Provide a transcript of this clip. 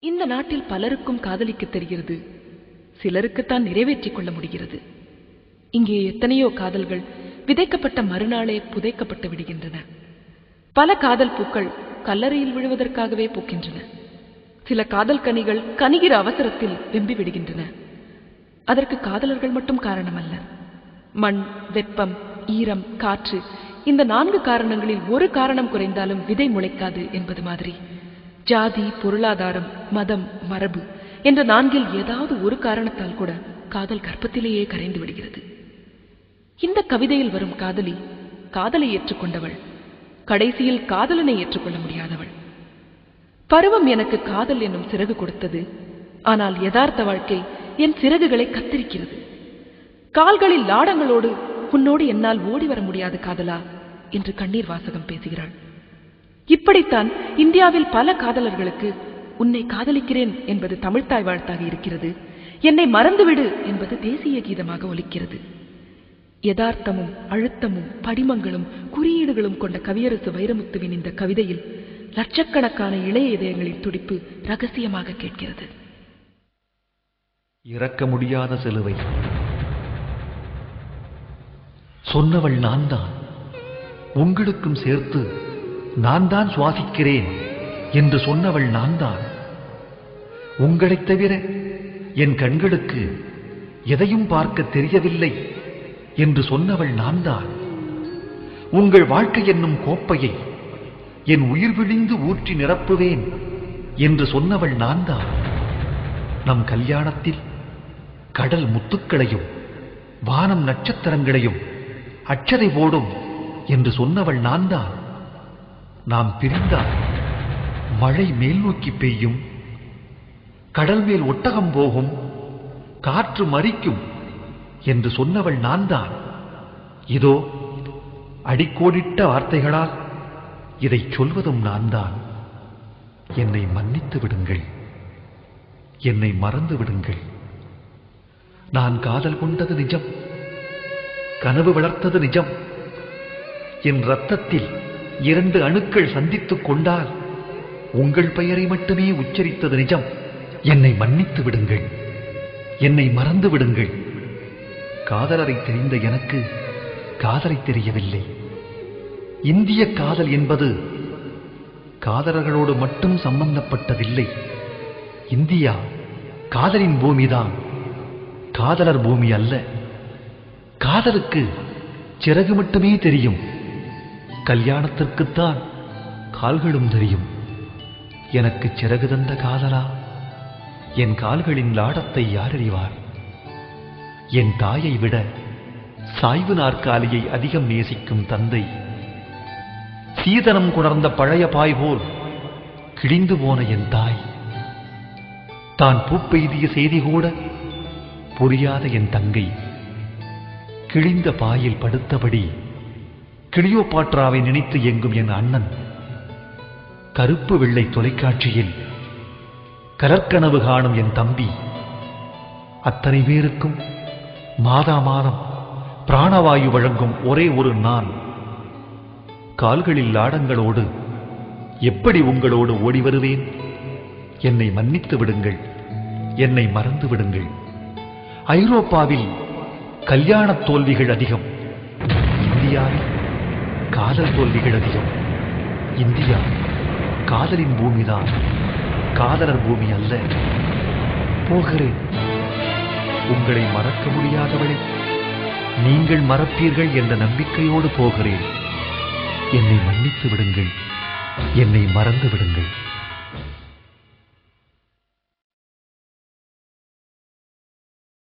இந்த நாட்டில் பலருக்கும் காதலிக்க தெரிகிறது, சிலருக்குத்தான் நிறைவேற்றிக் கொள்ள முடிகிறது. இங்கே எத்தனையோ காதல்கள் விதைக்கப்பட்ட மறுநாளே புதைக்கப்பட்டு விடுகின்றன. பல காதல் பூக்கள் கல்லறையில் விழுவதற்காகவே பூக்கின்றன. சில காதல் கனிகள் கனிகிற அவசரத்தில் வெம்பி விடுகின்றன. அதற்கு காதலர்கள் மட்டும் காரணமல்ல. மண், வெப்பம், ஈரம், காற்று, இந்த 4 காரணங்களில் ஒரு காரணம் குறைந்தாலும் விதை முளைக்காது என்பது மாதிரி ஜாதி, பொருளாதாரம், மதம், மரபு என்ற 4இல் ஏதாவது ஒரு காரணத்தால் கூட காதல் கர்ப்பத்திலேயே கரைந்து விடுகிறது. இந்த கவிதையில் வரும் காதலி காதலை ஏற்றுக்கொண்டவள், கடைசியில் காதலனை ஏற்றுக்கொள்ள முடியாதவள். பருவம் எனக்கு காதல் என்னும் சிறகு கொடுத்தது, ஆனால் யதார்த்த வாழ்க்கை என் சிறகுகளை கத்தரிக்கிறது. கால்களில் லாடங்களோடு உன்னோடு என்னால் ஓடி வர முடியாது காதலா என்று கண்ணீர் வாசகம் பேசுகிறாள். இப்படித்தான் இந்தியாவில் பல காதலர்களுக்கு உன்னை காதலிக்கிறேன் என்பது தமிழ்த்தாய் வாழ்த்தாக இருக்கிறது, என்னை மறந்துவிடு என்பது தேசிய கீதமாக ஒலிக்கிறது. யதார்த்தமும் அழுத்தமும் படிமங்களும் குறியீடுகளும் கொண்ட கவியரசு வைரமுத்துவின் இந்த கவிதையில் லட்சக்கணக்கான இளைய இதயங்களின் துடிப்பு ரகசியமாக கேட்கிறது. இறக்க முடியாத சிலுவை சொன்னவள் நான் தான், உங்களுக்கும் சேர்த்து நான் தான் சுவாசிக்கிறேன் என்று சொன்னவள் நான் தான். உங்களைத் தவிர என் கண்களுக்கு எதையும் பார்க்க தெரியவில்லை என்று சொன்னவள் நான் தான். உங்கள் வாழ்க்கை என்னும் கோப்பையை என் உயிர் விழிந்து ஊற்றி நிரப்புவேன் என்று சொன்னவள் நான் தான். நம் கல்யாணத்தில் கடல் முத்துக்களையும் வானம் நட்சத்திரங்களையும் அட்சதை போடும் என்று சொன்னவள் நான் தான். நாம் பிரிந்தால் மழை மேல் நோக்கி பெய்யும், கடல் மேல் ஒட்டகம் போகும், காற்று மறிக்கும் என்று சொன்னவள் நான் தான். இதோ அடிக்கோடிட்ட வார்த்தைகளால் இதை சொல்வதும் நான் தான். என்னை மன்னித்து விடுங்கள், என்னை மறந்து விடுங்கள். நான் காதல் கொண்டது நிஜம், கனவு வளர்த்தது நிஜம். என் இரத்தத்தில் 2 அணுக்கள் சந்தித்துக் கொண்டால் உங்கள் பெயரை மட்டுமே உச்சரித்தது நிஜம். என்னை மன்னித்து விடுங்கள், என்னை மறந்து விடுங்கள். காதலரை தெரிந்த எனக்கு காதலை தெரியவில்லை. இந்திய காதல் என்பது காதலர்களோடு மட்டும் சம்பந்தப்பட்டதில்லை. இந்தியா காதலின் பூமிதான், காதலர் பூமி அல்ல. காதலுக்கு சிறகு மட்டுமே தெரியும், கல்யாணத்திற்குத்தான் கால்களும் தெரியும். எனக்கு சிறகு தந்த காதலா, என் கால்களின் லாடத்தை யார் அறிவார்? என் தாயை விட சாய்வு நாற்காலியை அதிகம் நேசிக்கும் தந்தை, சீதனம் குணர்ந்த பழைய பாய் போல் கிழிந்து போன என் தாய், தான் பூப்பெய்திய செய்தி கூட புரியாத என் தங்கை, கிழிந்த பாயில் படுத்தபடி கிளியோபாட்ராவை நினைத்து எங்கும் என் அண்ணன், கருப்பு வெள்ளை தொலைக்காட்சியில் கலர்கனவு காணும் என் தம்பி, அத்தனை பேருக்கும் மாதா மாதம் பிராணவாயு வழங்கும் ஒரே ஒரு நான். கால்களில் லாடங்களோடு எப்படி உங்களோடு ஓடி வருவேன்? என்னை மன்னித்து விடுங்கள், என்னை மறந்து விடுங்கள். ஐரோப்பாவில் கல்யாண தோல்விகள் அதிகம், இந்தியாவில் காதல் தோல்விகள் அதிகம். இந்தியா காதலின் பூமிதான், காதலர் பூமி அல்ல. போகிறேன். உங்களை மறக்க முடியாதவளை நீங்கள் மறப்பீர்கள் என்ற நம்பிக்கையோடு போகிறேன். என்னை மன்னித்து விடுங்கள், என்னை மறந்து விடுங்கள்.